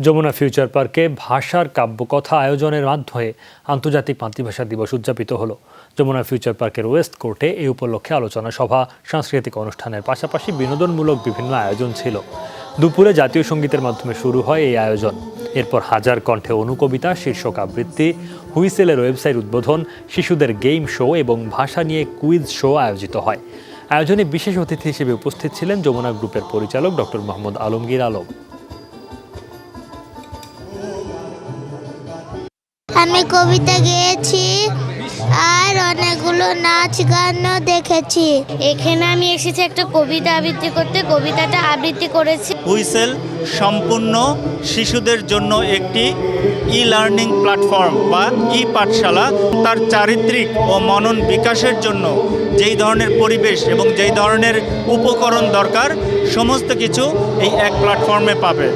Jamuna future পার্কে ভাষার কাব্যকথা আয়োজনের মাধ্যমে আন্তর্জাতিক মাতৃভাষা দিবস উদযাপিত হলো। যমুনা ফিউচার পার্কের ওয়েস্ট কোর্টে এই উপলক্ষে আলোচনা সভা, সাংস্কৃতিক অনুষ্ঠানের পাশাপাশি বিনোদনমূলক বিভিন্ন আয়োজন ছিল। দুপুরে জাতীয় সঙ্গীতের মাধ্যমে শুরু হয় এই আয়োজন। এরপর হাজার কণ্ঠে অনুকবিতা, শীর্ষক আবৃত্তি, হুইসেলের ওয়েবসাইট উদ্বোধন, শিশুদের গেম শো এবং ভাষা নিয়ে কুইজ শো আয়োজিত হয়। আয়োজনে বিশেষ অতিথি হিসেবে উপস্থিত ছিলেন যমুনা গ্রুপের পরিচালক ডক্টর মোহাম্মদ আলমগীর আলম। আমি কবিতা গেয়েছি আর অনেকগুলো নাচ গানও দেখেছি। এখানে আমি এসেছি একটা কবিতা আবৃত্তি করতে, কবিতাটা আবৃত্তি করেছি। হুইসেল সম্পূর্ণ শিশুদের জন্য একটি লার্নিং প্ল্যাটফর্ম বা পাঠশালা। তার চারিত্রিক ও মনন বিকাশের জন্য যেই ধরনের পরিবেশ এবং যেই ধরনের উপকরণ দরকার সমস্ত কিছু এই এক প্ল্যাটফর্মে পাবে।